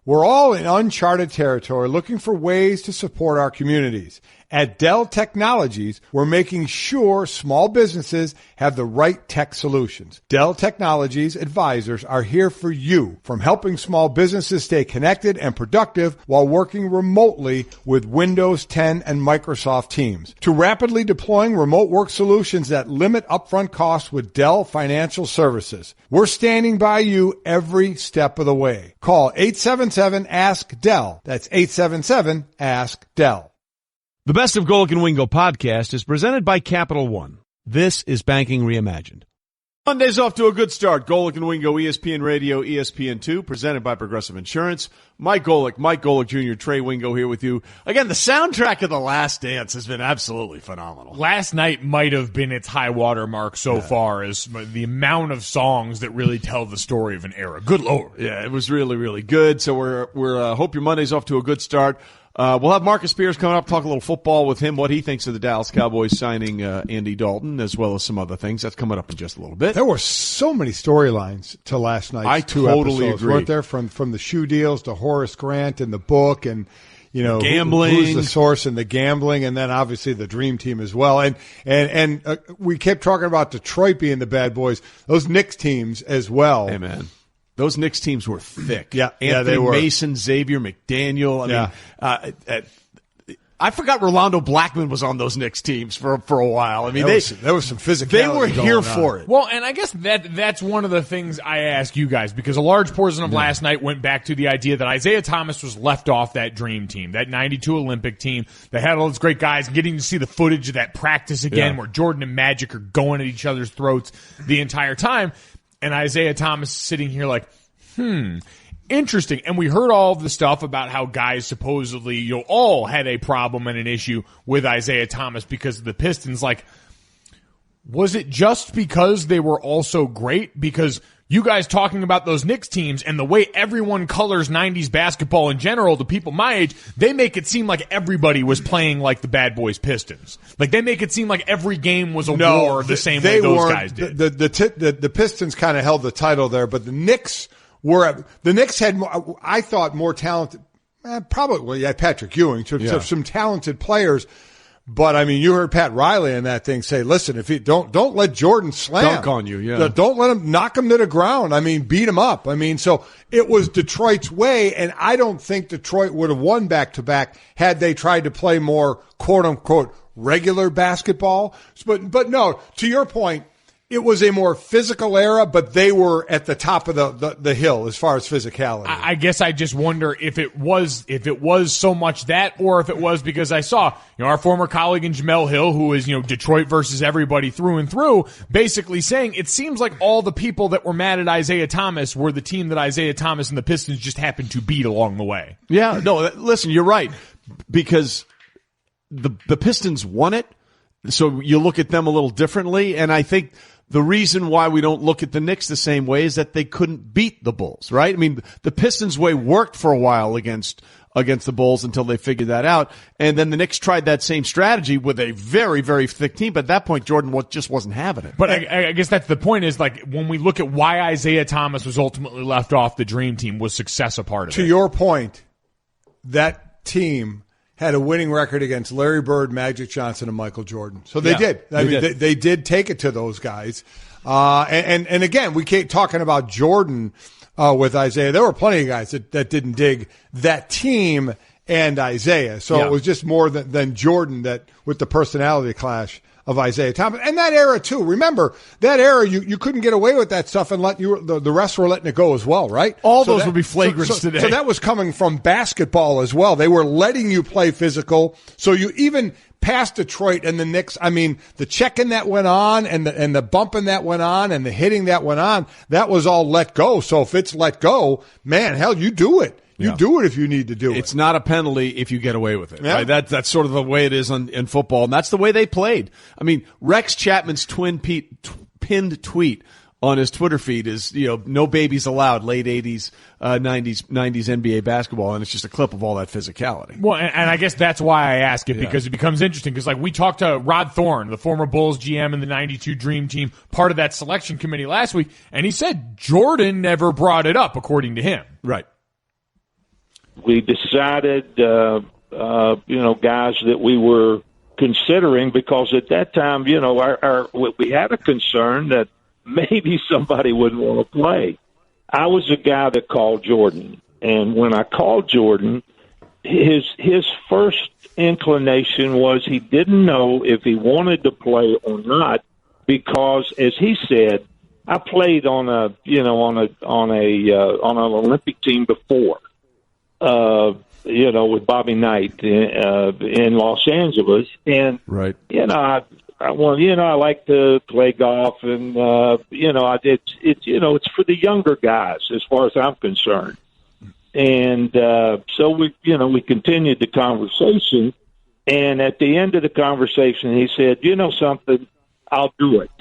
We're all in uncharted territory looking for ways to support our communities. At Dell Technologies, we're making sure small businesses have the right tech solutions. Dell Technologies advisors are here for you, from helping small businesses stay connected and productive while working remotely with Windows 10 and Microsoft Teams, to rapidly deploying remote work solutions that limit upfront costs with Dell Financial Services. We're standing by you every step of the way. Call 877-ASK-DELL. That's 877-ASK-DELL. The Best of Golic and Wingo podcast is presented by Capital One. This is Banking Reimagined. Monday's off to a good start. Golic and Wingo, ESPN Radio, ESPN2, presented by Progressive Insurance. Mike Golic Jr., Trey Wingo here with you. Again, the soundtrack of The Last Dance has been absolutely phenomenal. Last night might have been its high water mark so far as the amount of songs that really tell the story of an era. Good Lord. Yeah, it was really, really good. So we're hope your Monday's off to a good start. We'll have Marcus Spears coming up, talk a little football with him, what he thinks of the Dallas Cowboys signing Andy Dalton, as well as some other things. That's coming up in just a little bit. There were so many storylines to last night's two totally episodes, agree. weren't there? From the shoe deals to Horace Grant and the book, and gambling, who's the source, and the gambling, and then obviously the Dream Team as well. And we kept talking about Detroit being the bad boys, those Knicks teams as well. Hey man. Those Knicks teams were thick. Yeah, Anthony they were. Mason, Xavier McDaniel. I forgot Rolando Blackman was on those Knicks teams for a while. I mean, there was some physicality. They were here for it. Well, and I guess that's one of the things I ask you guys, because a large portion of last night went back to the idea that Isaiah Thomas was left off that Dream Team, that 92 Olympic team that had all those great guys, getting to see the footage of that practice again where Jordan and Magic are going at each other's throats the entire time. And Isaiah Thomas sitting here like, interesting. And we heard all of the stuff about how guys supposedly, all had a problem and an issue with Isaiah Thomas because of the Pistons. Like, was it just because they were all so great? Because you guys talking about those Knicks teams and the way everyone colors 90s basketball in general, the people my age, they make it seem like everybody was playing like the Bad Boys Pistons. Like, they make it seem like every game was a war the same way those guys did. The Pistons kind of held the title there, but the Knicks had, I thought, more talented, probably, Patrick Ewing, some talented players. But I mean, you heard Pat Riley in that thing say, "Listen, if you don't let Jordan slam, dunk on you, don't let him knock him to the ground. I mean, beat him up. I mean, so it was Detroit's way, and I don't think Detroit would have won back to back had they tried to play more quote unquote regular basketball. But no, to your point, it was a more physical era, but they were at the top of the hill as far as physicality. I guess I just wonder if it was so much that, or if it was because I saw, our former colleague in Jamel Hill, who is, Detroit versus everybody through and through, basically saying it seems like all the people that were mad at Isaiah Thomas were the team that Isaiah Thomas and the Pistons just happened to beat along the way. Yeah, no, listen, you're right, because the Pistons won it, so you look at them a little differently, and I think the reason why we don't look at the Knicks the same way is that they couldn't beat the Bulls, right? I mean, the Pistons way worked for a while against the Bulls until they figured that out. And then the Knicks tried that same strategy with a very, very thick team. But at that point, Jordan just wasn't having it. But I guess that's the point, is like, when we look at why Isaiah Thomas was ultimately left off the Dream Team, was success a part of it? To your point, that team had a winning record against Larry Bird, Magic Johnson, and Michael Jordan. So they did. They did take it to those guys. And again, we keep talking about Jordan with Isaiah. There were plenty of guys that didn't dig that team and Isaiah. So it was just more than Jordan, that with the personality clash of Isaiah Thomas. And that era, too. Remember, that era, you couldn't get away with that stuff and the rest were letting it go as well, right? All those would be flagrants today. So that was coming from basketball as well. They were letting you play physical. So you even past Detroit and the Knicks, I mean, the checking that went on and the bumping that went on and the hitting that went on, that was all let go. So if it's let go, man, hell, you do it. You do it if you need to do it. It's not a penalty if you get away with it. Right? That's sort of the way it is in football, and that's the way they played. I mean, Rex Chapman's pinned tweet on his Twitter feed is, no babies allowed, late 80s, 90s NBA basketball, and it's just a clip of all that physicality. Well, and I guess that's why I ask it, because it becomes interesting, because we talked to Rod Thorne, the former Bulls GM in the 92 Dream Team, part of that selection committee last week, and he said Jordan never brought it up, according to him. Right. we decided, guys that we were considering, because at that time, we had a concern that maybe somebody wouldn't want to play. I was the guy that called Jordan, and when I called Jordan, his first inclination was he didn't know if he wanted to play or not, because, as he said, I played on an Olympic team before, with Bobby Knight in Los Angeles, and right. I like to play golf, and it's for the younger guys as far as I'm concerned. And so we continued the conversation, and at the end of the conversation, he said, something, I'll do it.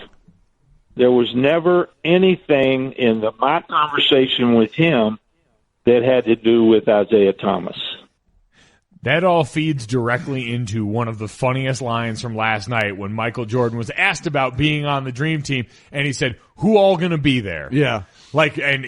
There was never anything in my conversation with him that had to do with Isaiah Thomas. That all feeds directly into one of the funniest lines from last night when Michael Jordan was asked about being on the Dream Team, and he said, "Who all going to be there?" Yeah. And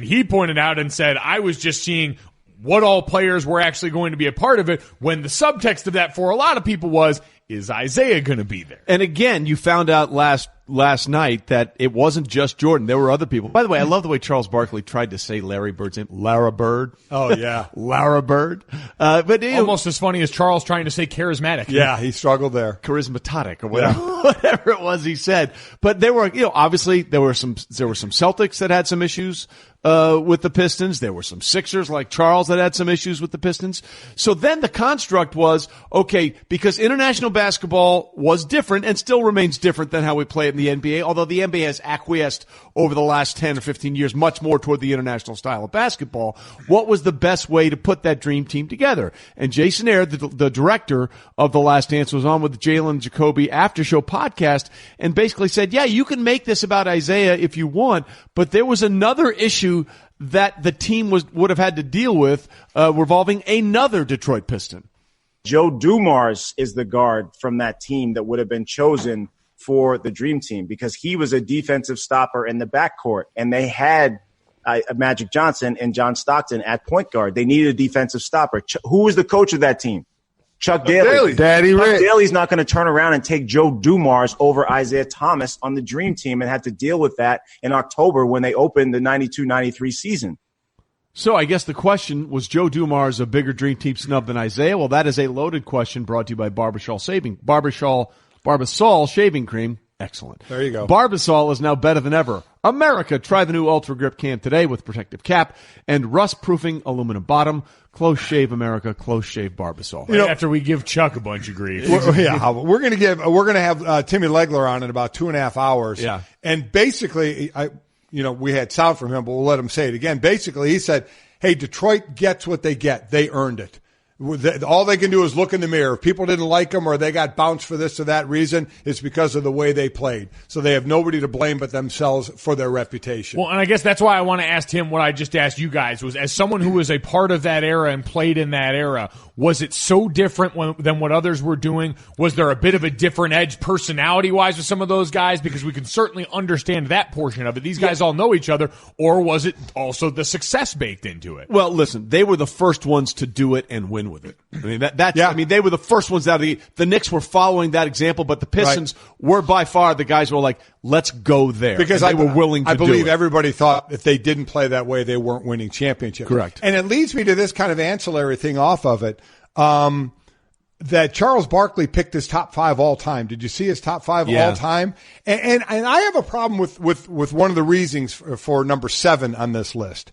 he pointed out and said, "I was just seeing what all players were actually going to be a part of it," when the subtext of that for a lot of people was, is Isaiah going to be there? And again, you found out last night that it wasn't just Jordan. There were other people. By the way, I love the way Charles Barkley tried to say Larry Bird's name. Lara Bird. Oh, yeah. Lara Bird. But almost as funny as Charles trying to say charismatic. Yeah, he struggled there. Charismatic or whatever, whatever it was he said. But there were, obviously there were some Celtics that had some issues with the Pistons. There were some Sixers like Charles that had some issues with the Pistons. So then the construct was, okay, because international basketball was different and still remains different than how we play it in the NBA, although the NBA has acquiesced over the last 10 or 15 years much more toward the international style of basketball. What was the best way to put that dream team together? And Jason Ayer, the director of The Last Dance, was on with the Jalen Jacoby After Show podcast and basically said, yeah, you can make this about Isaiah if you want, but there was another issue that the team would have had to deal with revolving another Detroit Piston. Joe Dumars is the guard from that team that would have been chosen for the Dream Team because he was a defensive stopper in the backcourt, and they had Magic Johnson and John Stockton at point guard. They needed a defensive stopper. Who was the coach of that team? Chuck Daly. Daddy Rick. Chuck Daly's not going to turn around and take Joe Dumars over Isaiah Thomas on the Dream Team and have to deal with that in October when they opened the 92-93 season. So I guess the question, was Joe Dumars a bigger Dream Team snub than Isaiah? Well, that is a loaded question brought to you by Barbasol Shaving Cream. Excellent. There you go. Barbasol is now better than ever. America, try the new Ultra Grip can today with protective cap and rust-proofing aluminum bottom. Close shave America, close shave Barbasol. After we give Chuck a bunch of grief. We're going to have Timmy Legler on in about 2.5 hours. Yeah. And basically, we had sound from him, but we'll let him say it again. Basically, he said, hey, Detroit gets what they get. They earned it. All they can do is look in the mirror. If people didn't like them or they got bounced for this or that reason, it's because of the way they played. So they have nobody to blame but themselves for their reputation. Well, and I guess that's why I want to ask him what I just asked you guys was, as someone who was a part of that era and played in that era, was it so different than what others were doing? Was there a bit of a different edge personality-wise with some of those guys? Because we can certainly understand that portion of it. These guys all know each other. Or was it also the success baked into it? Well, listen, they were the first ones to do it and win with it. I mean, they were the first ones out of the Knicks were following that example, but the Pistons were by far the guys who were like, let's go there. Because they were willing to do it. I believe everybody thought if they didn't play that way, they weren't winning championships. Correct. And it leads me to this kind of ancillary thing off of it, that Charles Barkley picked his top 5 all time. Did you see his top 5 all time? And I have a problem with one of the reasons for number 7 on this list.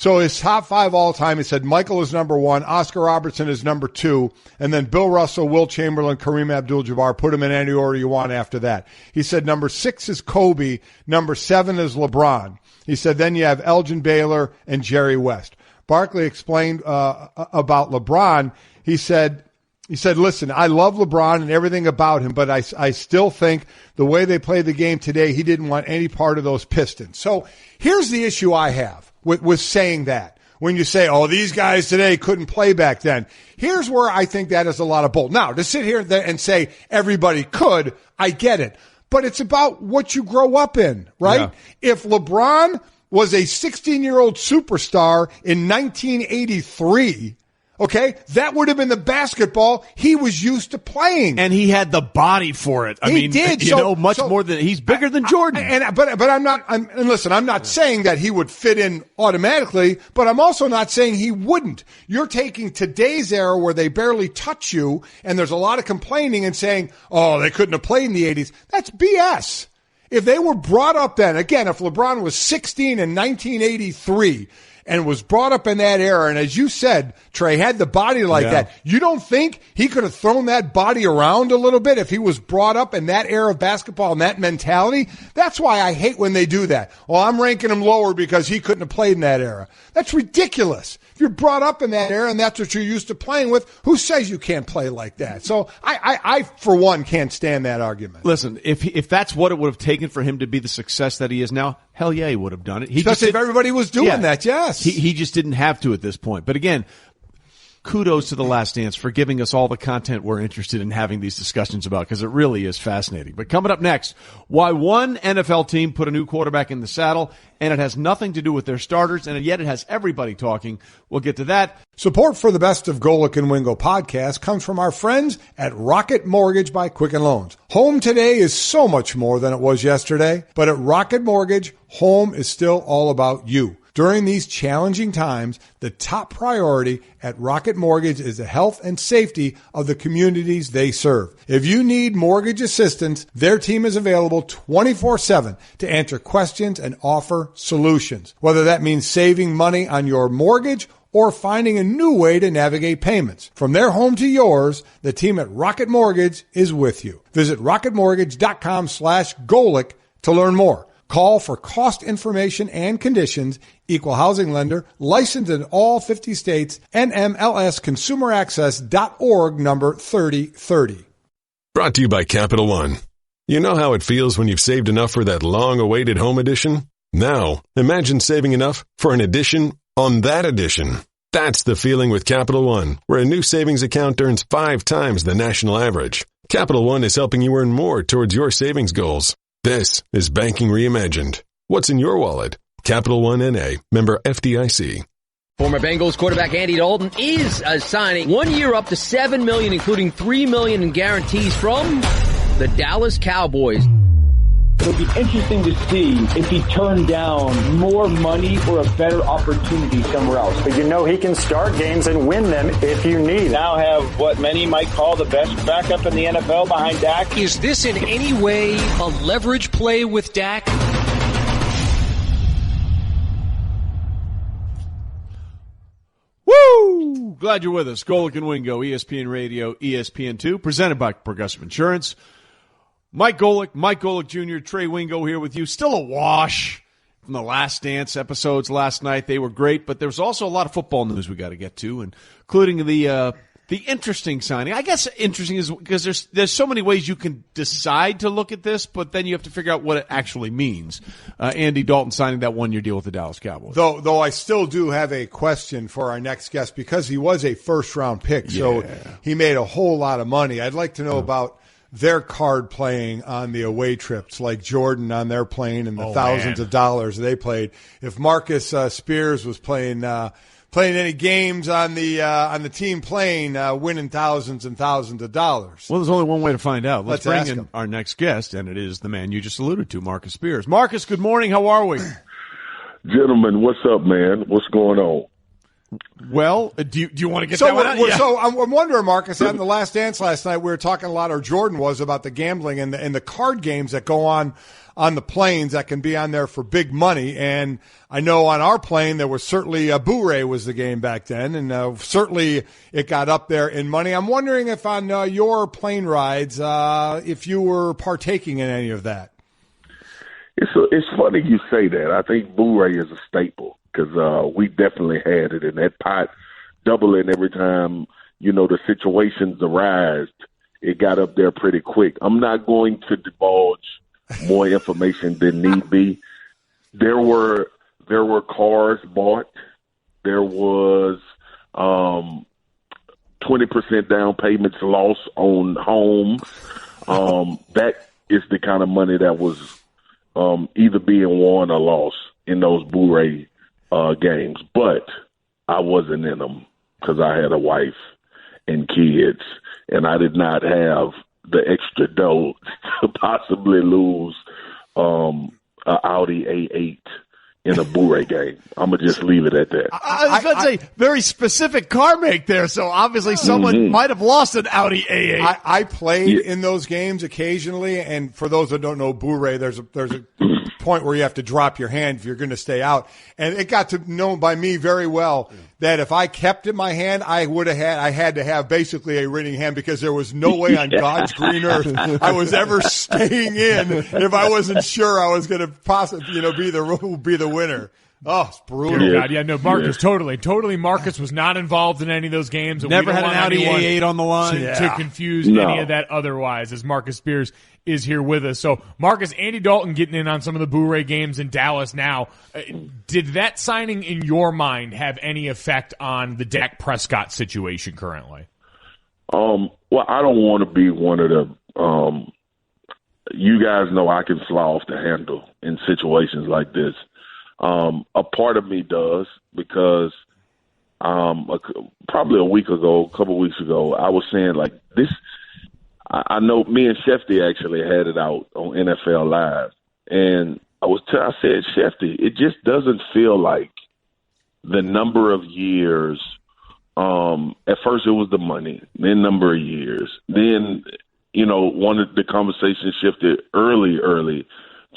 So his top 5 all time, he said Michael is number 1, Oscar Robertson is number 2, and then Bill Russell, Wilt Chamberlain, Kareem Abdul-Jabbar, put him in any order you want after that. He said number 6 is Kobe, number 7 is LeBron. He said then you have Elgin Baylor and Jerry West. Barkley explained about LeBron. He said, listen, I love LeBron and everything about him, but I still think the way they play the game today, he didn't want any part of those Pistons. So here's the issue I have with saying that. When you say, oh, these guys today couldn't play back then. Here's where I think that is a lot of bull. Now, to sit here and say everybody could, I get it. But it's about what you grow up in, right? Yeah. If LeBron was a 16-year-old superstar in 1983, okay, that would have been the basketball he was used to playing. And he had the body for it. I mean, did. Much more than he's bigger than Jordan. But I'm not saying that he would fit in automatically, but I'm also not saying he wouldn't. You're taking today's era where they barely touch you and there's a lot of complaining and saying, oh, they couldn't have played in the 80s. That's BS. If they were brought up then, again, if LeBron was 16 in 1983 and was brought up in that era, and as you said, Trey, had the body like that, you don't think he could have thrown that body around a little bit if he was brought up in that era of basketball and that mentality? That's why I hate when they do that. Well, I'm ranking him lower because he couldn't have played in that era. That's ridiculous. If you're brought up in that era and that's what you're used to playing with, who says you can't play like that? So I for one, can't stand that argument. Listen, if that's what it would have taken for him to be the success that he is now, hell yeah, he would have done it. Especially if everybody was doing that, yes. He just didn't have to at this point. But again, kudos to The Last Dance for giving us all the content we're interested in having these discussions about, because it really is fascinating. But coming up next, why one NFL team put a new quarterback in the saddle, and it has nothing to do with their starters, and yet it has everybody talking. We'll get to that. Support for the Best of Golic and Wingo podcast comes from our friends at Rocket Mortgage by Quicken Loans. Home today is so much more than it was yesterday, but at Rocket Mortgage, home is still all about you. During these challenging times, the top priority at Rocket Mortgage is the health and safety of the communities they serve. If you need mortgage assistance, their team is available 24/7 to answer questions and offer solutions. Whether that means saving money on your mortgage or finding a new way to navigate payments. From their home to yours, the team at Rocket Mortgage is with you. Visit rocketmortgage.com/Golic to learn more. Call for cost information and conditions. Equal housing lender, licensed in all 50 states, NMLSconsumeraccess.org, number 3030. Brought to you by Capital One. You know how it feels when you've saved enough for that long-awaited home edition? Now, imagine saving enough for an edition on that edition. That's the feeling with Capital One, where a new savings account earns 5 times the national average. Capital One is helping you earn more towards your savings goals. This is Banking Reimagined. What's in your wallet? Capital One N.A., member FDIC. Former Bengals quarterback Andy Dalton is signing 1 year up to $7 million, including $3 million in guarantees from the Dallas Cowboys. It'll be interesting to see if he turned down more money or a better opportunity somewhere else. But you know he can start games and win them if you need. Now have what many might call the best backup in the NFL behind Dak. Is this in any way a leverage play with Dak? Woo! Glad you're with us. Golic and Wingo, ESPN Radio, ESPN2, presented by Progressive Insurance. Mike Golic Jr., Trey Wingo here with you. Still a wash from the Last Dance episodes last night. They were great, but there was also a lot of football news we got to get to, including the interesting signing. I guess interesting is because there's so many ways you can decide to look at this, but then you have to figure out what it actually means. Andy Dalton signing that 1-year deal with the Dallas Cowboys. Though I still do have a question for our next guest because he was a first-round pick, so he made a whole lot of money. I'd like to know about their card playing on the away trips, like Jordan on their plane and the thousands of dollars they played. If Marcus Spears was playing any games on the team plane, winning thousands and thousands of dollars. Well, there's only one way to find out. Let's bring in him. Our next guest, and it is the man you just alluded to, Marcus Spears. Marcus, good morning. How are we? Gentlemen, what's up, man? What's going on? Well, do you want to get that one out? So I'm wondering, Marcus, on the Last Dance last night, we were talking a lot, or Jordan was, about the gambling and the card games that go on the planes that can be on there for big money. And I know on our plane there was certainly Boo-Ray was the game back then, and certainly it got up there in money. I'm wondering if on your plane rides, if you were partaking in any of that. It's funny you say that. I think Boo-Ray is a staple. Because we definitely had it, and that pot doubling every time, the situations arise, it got up there pretty quick. I'm not going to divulge more information than need be. There were cars bought. There was 20% down payments lost on homes. That is the kind of money that was either being won or lost in those Blu-ray games, but I wasn't in them because I had a wife and kids, and I did not have the extra dough to possibly lose an Audi A8 in a Blu-ray game. I'm going to just leave it at that. I was going to say, very specific car make there, so obviously someone might have lost an Audi A8. I played in those games occasionally, and for those that don't know Blu-ray, there's a point where you have to drop your hand if you're going to stay out. And it got to known by me very well that if I kept in my hand, I had to have basically a winning hand, because there was no way on God's green earth I was ever staying in if I wasn't sure I was going to possibly, be the winner. Oh, it's brutal. Dear God, yeah, no, Marcus, totally. Marcus was not involved in any of those games. Never had an Audi A8 on the line to confuse any of that otherwise, as Marcus Spears is here with us. So, Marcus, Andy Dalton getting in on some of the Blu-ray games in Dallas now. Did that signing, in your mind, have any effect on the Dak Prescott situation currently? Well, I don't want to be one of the you guys know I can fly off the handle in situations like this. A part of me does, because probably a couple of weeks ago, I was saying like this. I know me and Shefty actually had it out on NFL Live, and I said, Shefty, it just doesn't feel like the number of years. At first it was the money, then number of years, then one of the conversation shifted early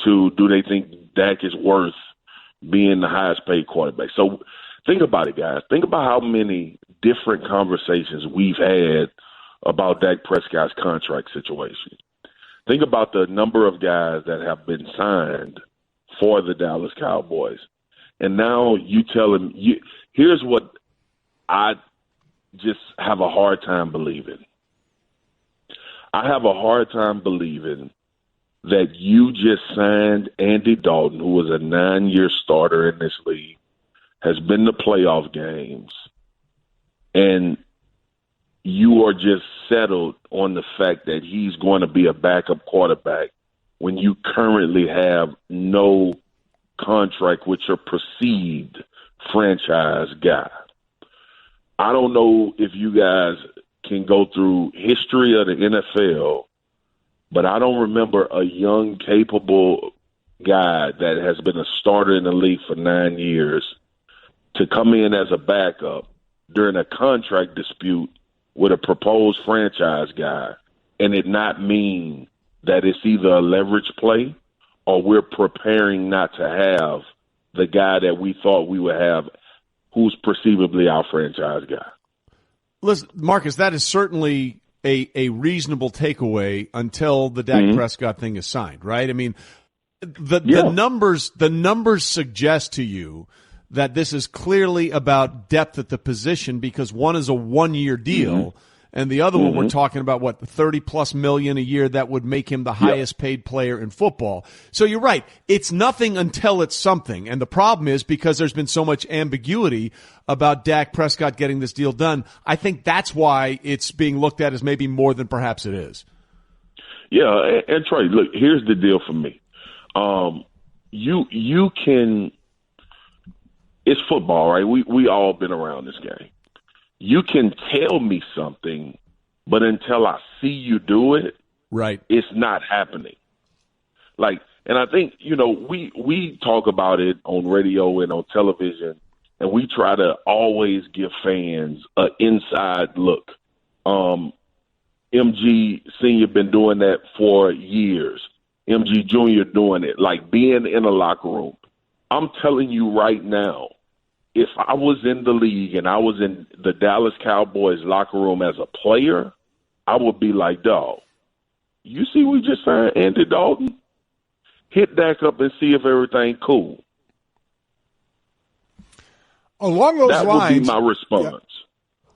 to, do they think Dak is worth being the highest paid quarterback? So think about it, guys. Think about how many different conversations we've had about Dak Prescott's contract situation. Think about the number of guys that have been signed for the Dallas Cowboys. And now you tell him, here's what I just have a hard time believing. I have a hard time believing that you just signed Andy Dalton, who was a 9-year starter in this league, has been to playoff games, and you are just settled on the fact that he's going to be a backup quarterback when you currently have no contract with your perceived franchise guy. I don't know if you guys can go through history of the NFL, but I don't remember a young, capable guy that has been a starter in the league for 9 years to come in as a backup during a contract dispute with a proposed franchise guy and it not mean that it's either a leverage play or we're preparing not to have the guy that we thought we would have who's perceivably our franchise guy. Listen, Marcus, that is certainly a reasonable takeaway until the Dak Prescott thing is signed, right? I mean, the numbers suggest to you that this is clearly about depth at the position, because one is a 1-year deal and the other one we're talking about, what, $30+ million a year that would make him the highest paid player in football. So you're right. It's nothing until it's something. And the problem is, because there's been so much ambiguity about Dak Prescott getting this deal done, I think that's why it's being looked at as maybe more than perhaps it is. Yeah, and Trey, look, here's the deal for me. You can – it's football, right? We all been around this game. You can tell me something, but until I see you do it, right, it's not happening. Like, and I think, we talk about it on radio and on television, and we try to always give fans an inside look. MG Sr. been doing that for years. MG Jr. doing it, like being in a locker room. I'm telling you right now, if I was in the league and I was in the Dallas Cowboys locker room as a player, I would be like, dog, you see we just signed Andy Dalton? Hit Dak up and see if everything cool. Along those that lines, would be my response.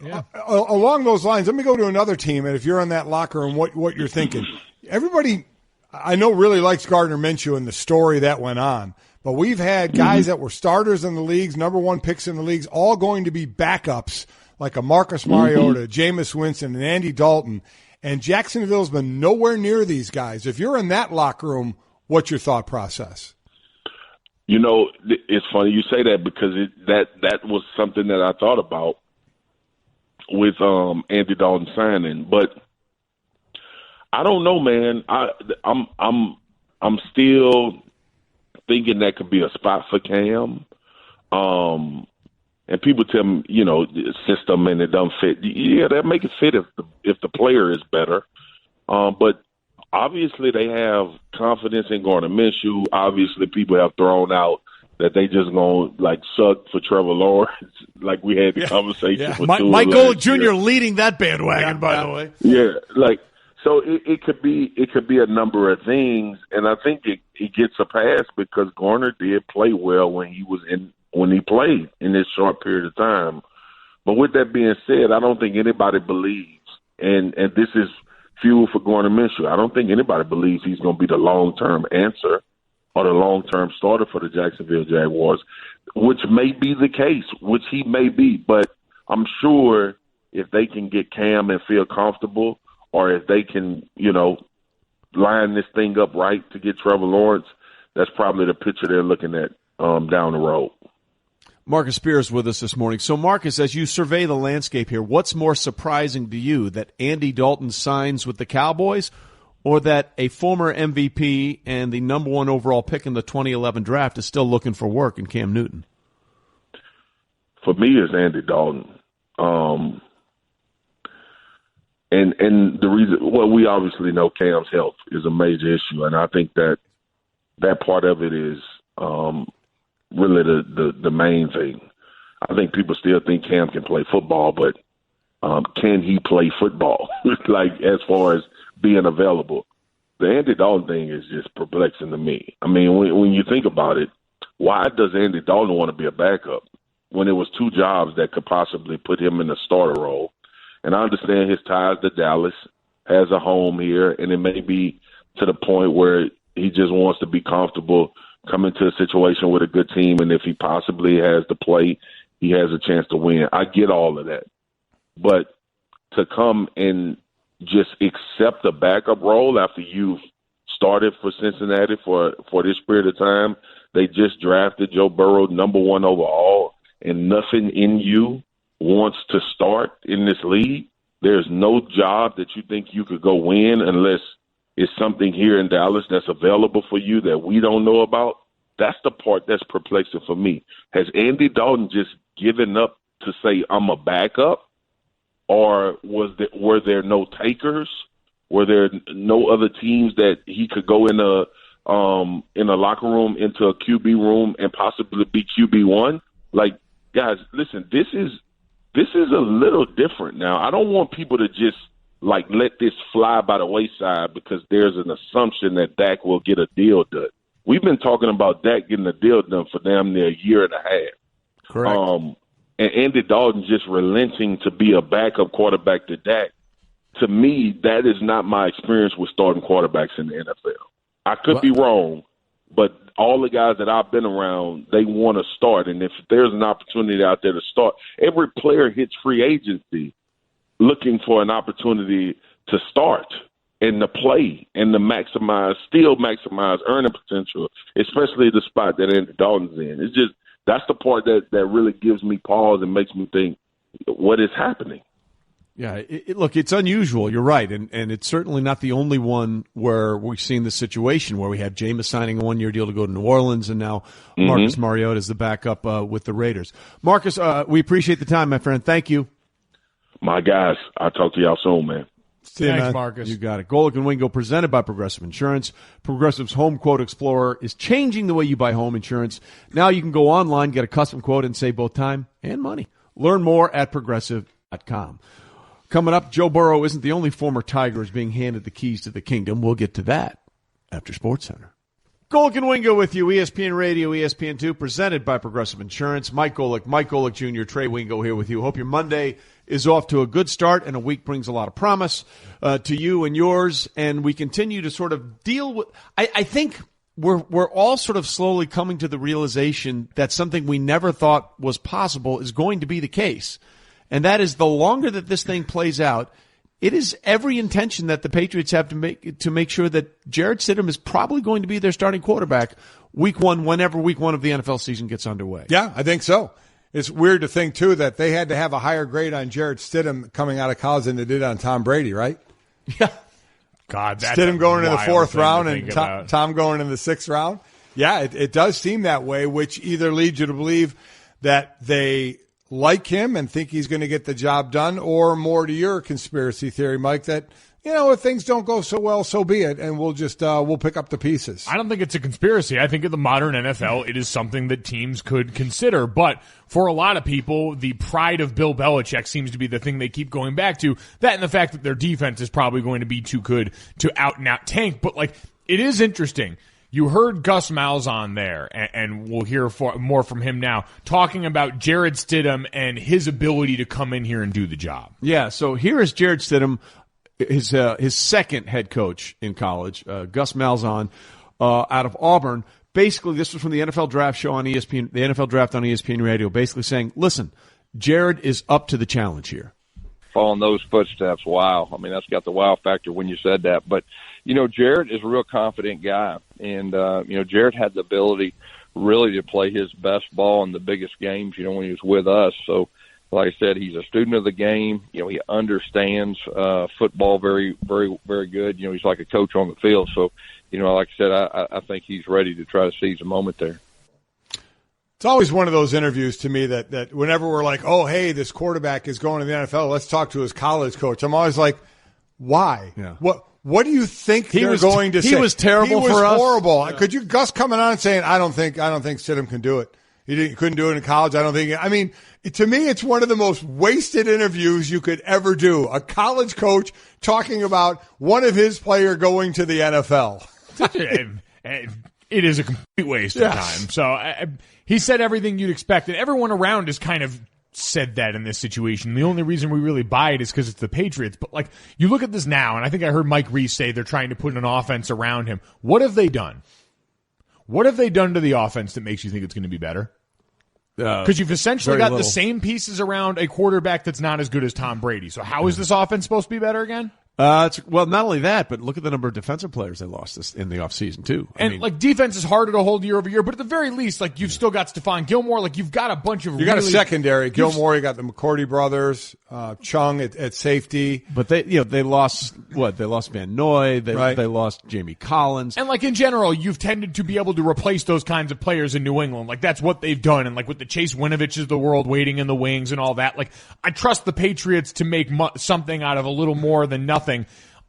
Yeah. Along those lines, let me go to another team, and if you're in that locker room, what you're thinking. Everybody, I know, really likes Gardner Minshew and the story that went on. But we've had guys that were starters in the leagues, number one picks in the leagues, all going to be backups, like a Marcus Mariota, Jameis Winston, and Andy Dalton. And Jacksonville's been nowhere near these guys. If you're in that locker room, what's your thought process? You know, it's funny you say that because that was something that I thought about with Andy Dalton signing, but I don't know, man. I'm still thinking that could be a spot for Cam. And people tell me, you know, the system and it doesn't fit. Yeah, that make it fit if the player is better. But obviously they have confidence in Gardner Minshew. Obviously people have thrown out that they just going to, like, suck for Trevor Lawrence, like we had the conversation with Mike Golic Jr. leading that bandwagon, by the way. Yeah, like, so it could be a number of things, and I think it gets a pass because Garner did play well when he played in this short period of time. But with that being said, I don't think anybody believes, and this is fuel for Gardner Minshew. I don't think anybody believes he's going to be the long-term answer or the long-term starter for the Jacksonville Jaguars, which may be the case, which he may be. But I'm sure if they can get Cam and feel comfortable, or if they can, you know, line this thing up right to get Trevor Lawrence, that's probably the picture they're looking at down the road. Marcus Spears with us this morning. So, Marcus, as you survey the landscape here, what's more surprising to you, that Andy Dalton signs with the Cowboys, or that a former MVP and the number one overall pick in the 2011 draft is still looking for work in Cam Newton? For me, it's Andy Dalton. And the reason, well, we obviously know Cam's health is a major issue, and I think that part of it is really the main thing. I think people still think Cam can play football, but can he play football? Like, as far as being available. The Andy Dalton thing is just perplexing to me. I mean, when you think about it, why does Andy Dalton want to be a backup when there was two jobs that could possibly put him in the starter role? And I understand his ties to Dallas, has a home here, and it may be to the point where he just wants to be comfortable coming to a situation with a good team, and if he possibly has to play, he has a chance to win. I get all of that. But to come and just accept a backup role after you've started for Cincinnati for this period of time, they just drafted Joe Burrow number 1 overall, and nothing in you wants to start in this league. There's no job that you think you could go win unless it's something here in Dallas that's available for you that we don't know about. That's the part that's perplexing for me. Has Andy Dalton just given up to say, I'm a backup? Or were there no takers? Were there no other teams that he could go in a locker room, into a QB room, and possibly be QB1? Like, guys, listen, this is a little different now. I don't want people to just, like, let this fly by the wayside because there's an assumption that Dak will get a deal done. We've been talking about Dak getting a deal done for damn near a year and a half. Correct. And Andy Dalton just relenting to be a backup quarterback to Dak. To me, that is not my experience with starting quarterbacks in the NFL. I could be wrong, but all the guys that I've been around, they want to start. And if there's an opportunity out there to start, every player hits free agency looking for an opportunity to start and to play and to maximize earning potential, especially the spot that Andy Dalton's in. It's just, that's the part that really gives me pause and makes me think, what is happening? Yeah, look, it's unusual. You're right, and it's certainly not the only one where we've seen the situation where we have Jameis signing a 1-year deal to go to New Orleans, and now Marcus Mariota is the backup with the Raiders. Marcus, we appreciate the time, my friend. Thank you. My guys, I'll talk to y'all soon, man. Thanks, Marcus. You got it. Golic and Wingo, presented by Progressive Insurance. Progressive's Home Quote Explorer is changing the way you buy home insurance. Now you can go online, get a custom quote, and save both time and money. Learn more at Progressive.com. Coming up, Joe Burrow isn't the only former Tiger who's being handed the keys to the kingdom. We'll get to that after SportsCenter. Golic and Wingo with you, ESPN Radio, ESPN2, presented by Progressive Insurance. Mike Golic Jr., Trey Wingo here with you. Hope your Monday is off to a good start, and a week brings a lot of promise to you and yours, and we continue to sort of deal with – I think we're all sort of slowly coming to the realization that something we never thought was possible is going to be the case, and that is the longer that this thing plays out, it is every intention that the Patriots have to make sure that Jarrett Stidham is probably going to be their starting quarterback week one, whenever week one of the NFL season gets underway. Yeah, I think so. It's weird to think, too, that they had to have a higher grade on Jarrett Stidham coming out of college than they did on Tom Brady, right? Yeah. God, that's Stidham going in the 4th round and about. Tom going in the 6th round. Yeah, it does seem that way, which either leads you to believe that they like him and think he's going to get the job done, or more to your conspiracy theory, Mike, that, if things don't go so well, so be it, and we'll just we'll pick up the pieces. I don't think it's a conspiracy. I think in the modern NFL, it is something that teams could consider. But for a lot of people, the pride of Bill Belichick seems to be the thing they keep going back to. That and the fact that their defense is probably going to be too good to out-and-out tank. But, it is interesting. You heard Gus Malzahn there, and we'll hear more from him now, talking about Jarrett Stidham and his ability to come in here and do the job. Yeah, so here is Jarrett Stidham, his second head coach in college, Gus Malzahn, out of Auburn. Basically, this was from the NFL Draft show on ESPN, the NFL Draft on ESPN Radio, basically saying, listen, Jarrett is up to the challenge here. Following those footsteps, wow. I mean, that's got the wow factor when you said that. But, Jarrett is a real confident guy. And, Jarrett had the ability really to play his best ball in the biggest games, when he was with us. So, like I said, he's a student of the game. He understands football very, very, very good. He's like a coach on the field. So, like I said, I think he's ready to try to seize a moment there. It's always one of those interviews to me that whenever we're like, oh, hey, this quarterback is going to the NFL, let's talk to his college coach. I'm always like, why? Yeah. What do you think they're going to say? He was terrible for us. He was horrible. Yeah. Could you, Gus, coming on and saying, I don't think Stidham can do it. He couldn't do it in college. I don't think. I mean, to me, it's one of the most wasted interviews you could ever do. A college coach talking about one of his player going to the NFL. It is a complete waste of time. So he said everything you'd expect, and everyone around has kind of said that in this situation. The only reason we really buy it is because it's the Patriots. But, you look at this now, and I think I heard Mike Reese say they're trying to put an offense around him. What have they done? What have they done to the offense that makes you think it's going to be better? Because you've essentially got the same pieces around a quarterback that's not as good as Tom Brady. So how is this offense supposed to be better again? Well, not only that, but look at the number of defensive players they lost in the offseason, too. Defense is harder to hold year over year, but at the very least, you've still got Stephon Gilmore. You've got a bunch of You got a secondary. Gilmore, you got the McCourty brothers, Chung at safety. But they lost what? They lost Van Noy. They lost Jamie Collins. And, in general, you've tended to be able to replace those kinds of players in New England. That's what they've done. And, with the Chase Winoviches of the world waiting in the wings and all that, I trust the Patriots to make something out of a little more than nothing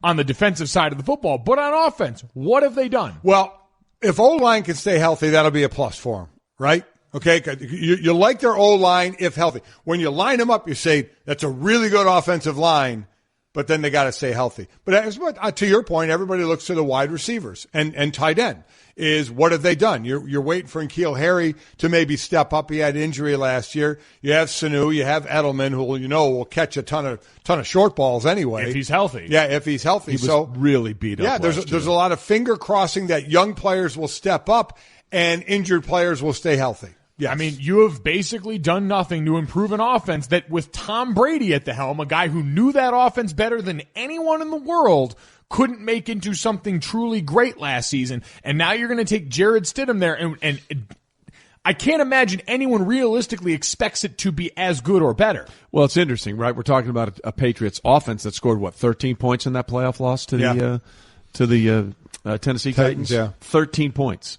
on the defensive side of the football. But on offense, what have they done? Well, if O-line can stay healthy, that'll be a plus for them, right? Okay, you like their O-line if healthy. When you line them up, you say that's a really good offensive line, but then they got to stay healthy. But to your point, everybody looks to the wide receivers and tight end. Is what have they done? You're waiting for N'Keal Harry to maybe step up. He had injury last year. You have Sanu, you have Edelman, who will catch a ton of short balls anyway if he's healthy. Yeah, if he's healthy. He was really beat up. Yeah, there's a lot of finger crossing that young players will step up and injured players will stay healthy. Yes. I mean, you have basically done nothing to improve an offense that, with Tom Brady at the helm, a guy who knew that offense better than anyone in the world, couldn't make into something truly great last season. And now you're going to take Jarrett Stidham there, and I can't imagine anyone realistically expects it to be as good or better. Well, it's interesting, right? We're talking about a Patriots offense that scored, 13 points in that playoff loss to the Tennessee Titans? Yeah. 13 points.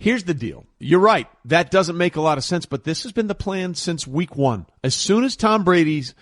Here's the deal. You're right. That doesn't make a lot of sense, but this has been the plan since week one. As soon as Tom Brady's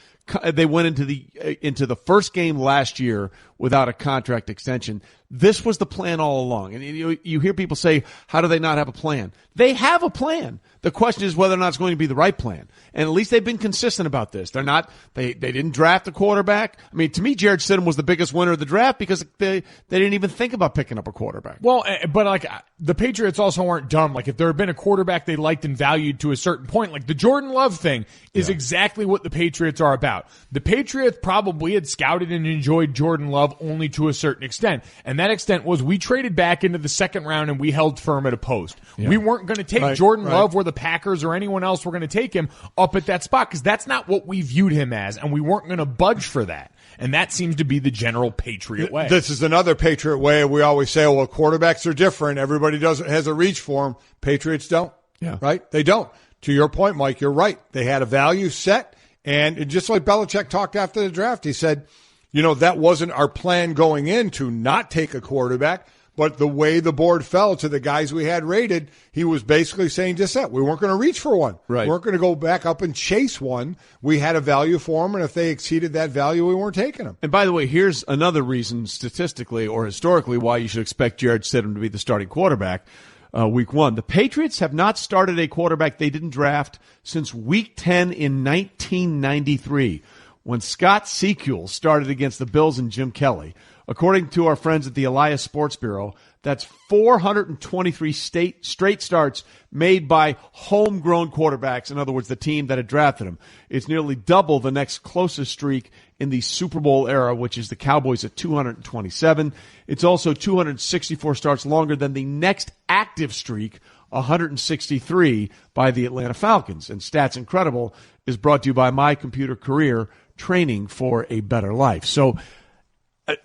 they went into the first game last year without a contract extension. This was the plan all along. And you hear people say, how do they not have a plan? They have a plan. The question is whether or not it's going to be the right plan. And at least they've been consistent about this. They didn't draft a quarterback. I mean, to me, Jarrett Stidham was the biggest winner of the draft because they didn't even think about picking up a quarterback. Well, but the Patriots also aren't dumb. If there had been a quarterback they liked and valued to a certain point, the Jordan Love thing is exactly what the Patriots are about. The Patriots probably had scouted and enjoyed Jordan Love Love only to a certain extent. And that extent was we traded back into the second round and we held firm at a post. Yeah. We weren't going to take Jordan Love where the Packers or anyone else were going to take him up at that spot because that's not what we viewed him as, and we weren't going to budge for that. And that seems to be the general Patriot way. This is another Patriot way. We always say, well, quarterbacks are different. Everybody has a reach for them. Patriots don't. Yeah. Right? They don't. To your point, Mike, you're right. They had a value set, and just like Belichick talked after the draft, he said, that wasn't our plan going in to not take a quarterback, but the way the board fell to the guys we had rated, he was basically saying just that. We weren't going to reach for one. Right. We weren't going to go back up and chase one. We had a value for them, and if they exceeded that value, we weren't taking them. And by the way, here's another reason statistically or historically why you should expect Jarrett Stidham to be the starting quarterback week one. The Patriots have not started a quarterback they didn't draft since week 10 in 1993 when Scott Sequel started against the Bills and Jim Kelly. According to our friends at the Elias Sports Bureau, that's 423 straight starts made by homegrown quarterbacks. In other words, the team that had drafted him. It's nearly double the next closest streak in the Super Bowl era, which is the Cowboys at 227. It's also 264 starts longer than the next active streak, 163, by the Atlanta Falcons. And Stats Incredible is brought to you by My Computer Career, training for a better life. So,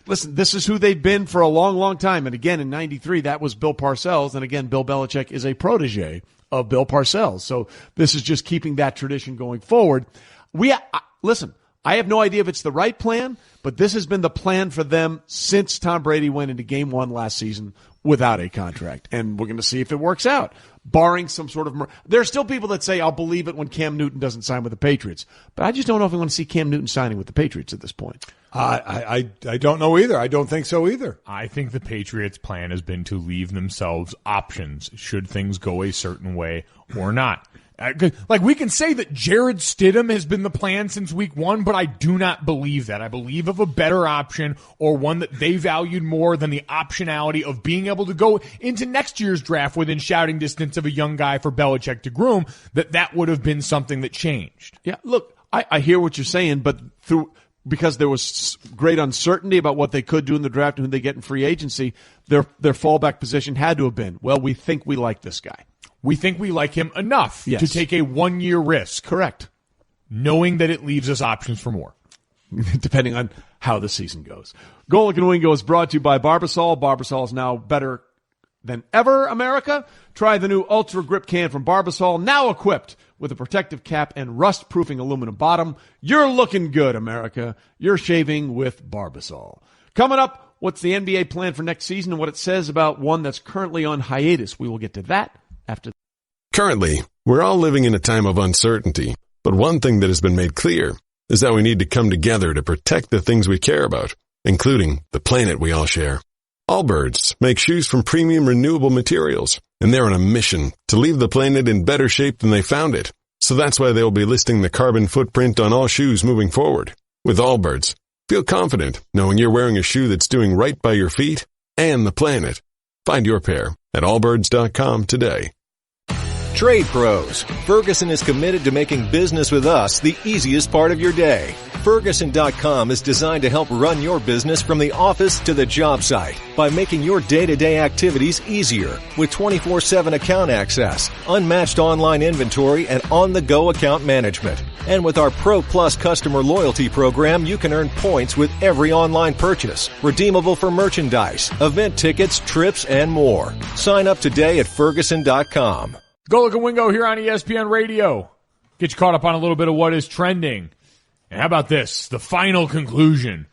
listen, this is who they've been for a long, long time. And again, in 93, that was Bill Parcells. And again, Bill Belichick is a protege of Bill Parcells. So this is just keeping that tradition going forward. Listen, I have no idea if it's the right plan, but this has been the plan for them since Tom Brady went into game one last season without a contract. And we're going to see if it works out, barring some sort of there are still people that say, I'll believe it when Cam Newton doesn't sign with the Patriots. But I just don't know if I want to see Cam Newton signing with the Patriots at this point. I don't know either. I don't think so either. I think the Patriots' plan has been to leave themselves options should things go a certain way or not. Like, we can say that Jared Stidham has been the plan since week one, but I do not believe that. I believe of a better option or one that they valued more than the optionality of being able to go into next year's draft within shouting distance of a young guy for Belichick to groom, that would have been something that changed. Yeah, look, I hear what you're saying, but because there was great uncertainty about what they could do in the draft and who they get in free agency, their fallback position had to have been, well, we think we like this guy. We think we like him enough to take a 1-year risk. Correct. Knowing that it leaves us options for more. Depending on how the season goes. Golic and Wingo is brought to you by Barbasol. Barbasol is now better than ever, America. Try the new Ultra Grip Can from Barbasol, now equipped with a protective cap and rust-proofing aluminum bottom. You're looking good, America. You're shaving with Barbasol. Coming up, what's the NBA plan for next season and what it says about one that's currently on hiatus. We will get to that after. Currently, we're all living in a time of uncertainty, but one thing that has been made clear is that we need to come together to protect the things we care about, including the planet we all share. Allbirds make shoes from premium renewable materials, and they're on a mission to leave the planet in better shape than they found it. So that's why they'll be listing the carbon footprint on all shoes moving forward. With Allbirds, feel confident knowing you're wearing a shoe that's doing right by your feet and the planet. Find your pair at allbirds.com today. Trade Pros. Ferguson is committed to making business with us the easiest part of your day. Ferguson.com is designed to help run your business from the office to the job site by making your day-to-day activities easier with 24/7 account access, unmatched online inventory, and on-the-go account management. And with our Pro Plus customer loyalty program, you can earn points with every online purchase, redeemable for merchandise, event tickets, trips, and more. Sign up today at Ferguson.com. Golic and Wingo here on ESPN Radio. Get you caught up on a little bit of what is trending. And how about this? The final conclusion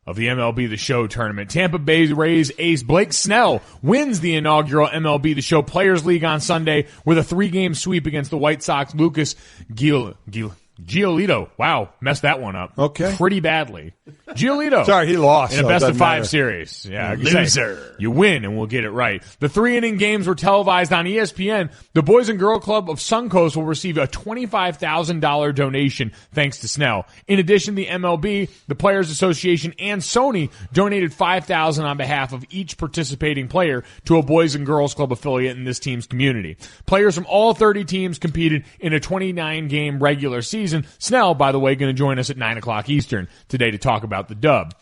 of the MLB The Show tournament. Tampa Bay Rays ace Blake Snell wins the inaugural MLB The Show Players League on Sunday with a 3-game sweep against the White Sox. Lucas Giolito. Wow, messed that one up. Okay. Pretty badly. Giolito. Sorry, he lost. In a best-of-5 series. Yeah, loser. You win, and we'll get it right. The 3-inning games were televised on ESPN. The Boys and Girl Club of Suncoast will receive a $25,000 donation thanks to Snell. In addition, the MLB, the Players Association, and Sony donated $5,000 on behalf of each participating player to a Boys and Girls Club affiliate in this team's community. Players from all 30 teams competed in a 29-game regular season. Snell, by the way, going to join us at 9 o'clock Eastern today to talk about the dub.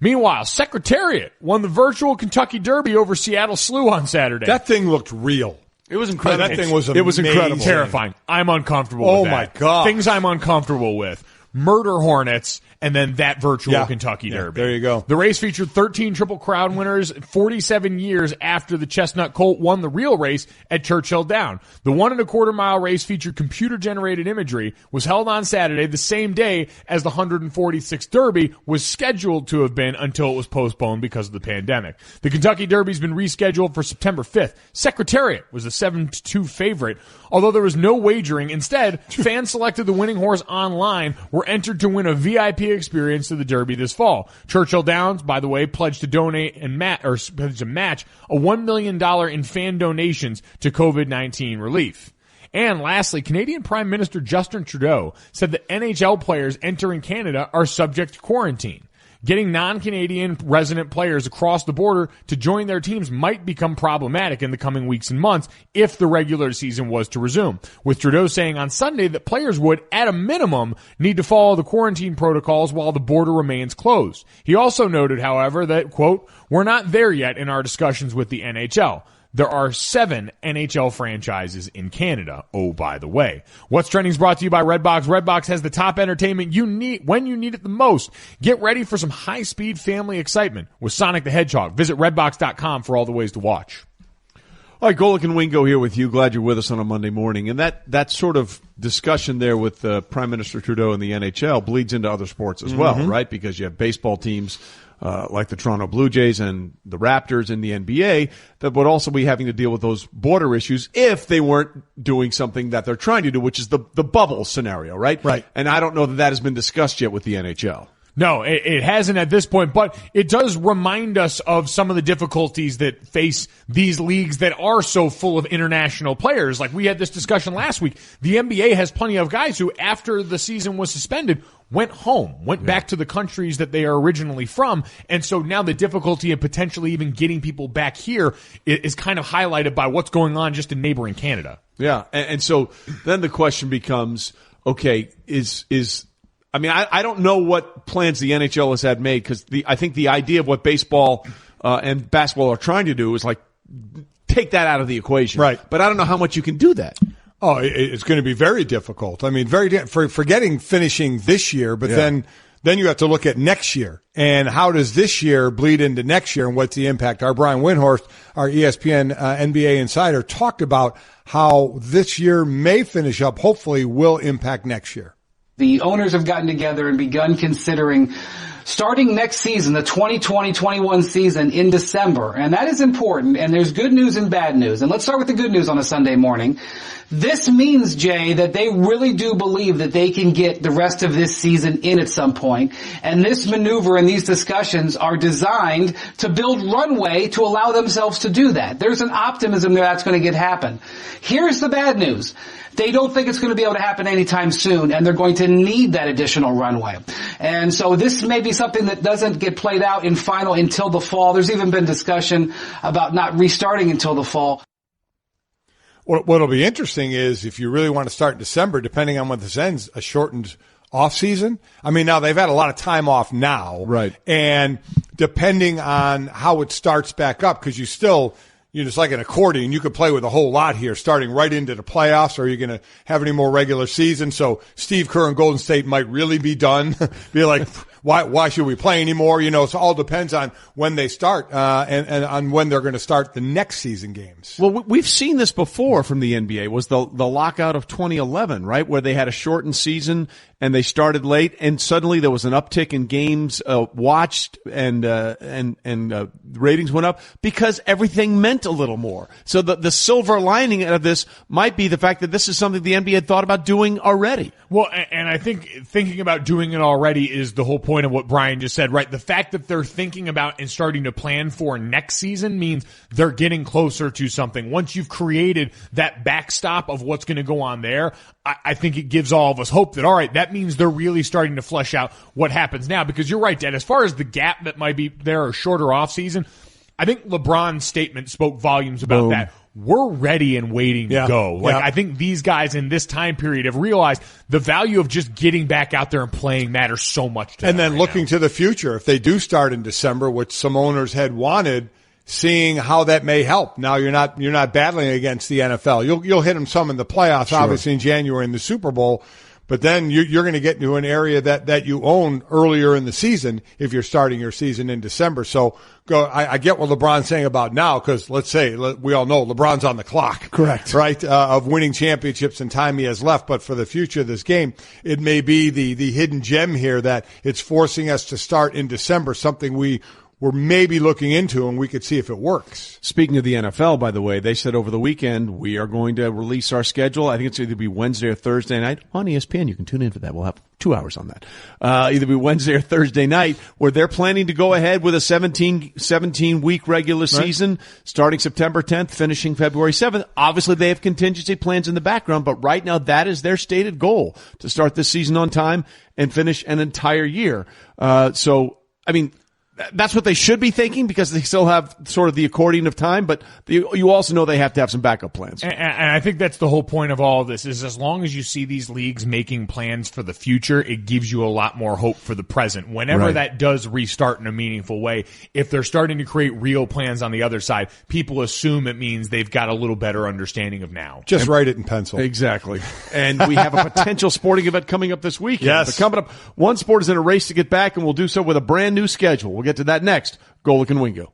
Meanwhile, Secretariat won the virtual Kentucky Derby over Seattle Slew on Saturday. That thing looked real. It was incredible. That thing was amazing. It was incredible. Terrifying. I'm uncomfortable with that. Oh, my God. Things I'm uncomfortable with. Murder Hornets, and then that virtual Kentucky Derby. There you go. The race featured 13 Triple Crown winners 47 years after the Chestnut Colt won the real race at Churchill Down. The 1 1/4 mile race featured computer-generated imagery, was held on Saturday, the same day as the 146th Derby was scheduled to have been until it was postponed because of the pandemic. The Kentucky Derby's been rescheduled for September 5th. Secretariat was the 7-2 favorite, although there was no wagering. Instead, fans selected the winning horse online, were entered to win a VIP experience to the Derby this fall. Churchill Downs, by the way, pledged to donate and match a $1 million in fan donations to COVID-19 relief. And lastly, Canadian Prime Minister Justin Trudeau said that NHL players entering Canada are subject to quarantine. Getting non-Canadian resident players across the border to join their teams might become problematic in the coming weeks and months if the regular season was to resume, with Trudeau saying on Sunday that players would, at a minimum, need to follow the quarantine protocols while the border remains closed. He also noted, however, that, quote, "We're not there yet in our discussions with the NHL. There are 7 NHL franchises in Canada, oh, by the way." What's Trending is brought to you by Redbox. Redbox has the top entertainment you need when you need it the most. Get ready for some high-speed family excitement with Sonic the Hedgehog. Visit redbox.com for all the ways to watch. All right, Golic and Wingo here with you. Glad you're with us on a Monday morning. And that sort of discussion there with Prime Minister Trudeau and the NHL bleeds into other sports as well, right? Because you have baseball teams like the Toronto Blue Jays and the Raptors in the NBA that would also be having to deal with those border issues if they weren't doing something that they're trying to do, which is the bubble scenario, right? Right. And I don't know that has been discussed yet with the NHL. No, it hasn't at this point, but it does remind us of some of the difficulties that face these leagues that are so full of international players. Like we had this discussion last week. The NBA has plenty of guys who, after the season was suspended, went home, went back to the countries that they are originally from. And so now the difficulty of potentially even getting people back here is kind of highlighted by what's going on just in neighboring Canada. Yeah. And so then the question becomes, okay, I don't know what plans the NHL has had made because I think the idea of what baseball and basketball are trying to do is like take that out of the equation. Right. But I don't know how much you can do that. Oh, it's going to be very difficult. I mean, forgetting finishing this year, but then you have to look at next year and how does this year bleed into next year and what's the impact? Our Brian Windhorst, our ESPN NBA insider, talked about how this year may finish up, hopefully will impact next year. The owners have gotten together and begun considering starting next season, the 2020-21 season in December. And that is important. And there's good news and bad news. And let's start with the good news on a Sunday morning. This means, Jay, that they really do believe that they can get the rest of this season in at some point. And this maneuver and these discussions are designed to build runway to allow themselves to do that. There's an optimism there that's going to happen. Here's the bad news. They don't think it's going to be able to happen anytime soon, and they're going to need that additional runway. And so this may be something that doesn't get played out in final until the fall. There's even been discussion about not restarting until the fall. What'll be interesting is if you really want to start in December, depending on when this ends, a shortened off season. I mean, now they've had a lot of time off now. Right. And depending on how it starts back up, because you're just like an accordion. You could play with a whole lot here, starting right into the playoffs. Or are you going to have any more regular season? So Steve Kerr and Golden State might really be done. Be like, why should we play anymore? So it all depends on when they start, and on when they're going to start the next season games. Well, we've seen this before from the NBA. Was the lockout of 2011, right? Where they had a shortened season and they started late, and suddenly there was an uptick in games watched, and ratings went up because everything meant a little more. So the silver lining of this might be the fact that this is something the NBA had thought about doing already. Well, and I think thinking about doing it already is the whole point of what Brian just said, right? The fact that they're thinking about and starting to plan for next season means they're getting closer to something. Once you've created that backstop of what's going to go on there, I think it gives all of us hope that, all right, that means they're really starting to flesh out what happens now. Because you're right, Dad, as far as the gap that might be there or shorter off season, I think LeBron's statement spoke volumes about that. we're ready and waiting to go. Like, I think these guys in this time period have realized the value of just getting back out there and playing matters so much to them. And then looking to the future, if they do start in December, which some owners had wanted, seeing how that may help. Now you're not battling against the NFL. You'll hit them some in the playoffs, obviously in January in the Super Bowl. But then you're going to get into an area that you own earlier in the season if you're starting your season in December. So I get what LeBron's saying about now, because let's say we all know LeBron's on the clock. Correct. Right? Of winning championships and time he has left. But for the future of this game, it may be the hidden gem here that it's forcing us to start in December, something we're maybe looking into, and we could see if it works. Speaking of the NFL, by the way, they said over the weekend we are going to release our schedule. I think it's either be Wednesday or Thursday night on ESPN. You can tune in for that. We'll have 2 hours on that. Either be Wednesday or Thursday night, where they're planning to go ahead with a 17-week regular season, starting September 10th, finishing February 7th. Obviously, they have contingency plans in the background, but right now that is their stated goal, to start this season on time and finish an entire year. That's what they should be thinking, because they still have sort of the accordion of time, but you also know they have to have some backup plans. And I think that's the whole point of all of this, is as long as you see these leagues making plans for the future, it gives you a lot more hope for the present. Whenever that does restart in a meaningful way, if they're starting to create real plans on the other side, people assume it means they've got a little better understanding of now. Just write it in pencil. Exactly. And we have a potential sporting event coming up this weekend. Yes. But coming up, one sport is in a race to get back, and we'll do so with a brand new schedule. We'll get to that next. Golic and Wingo.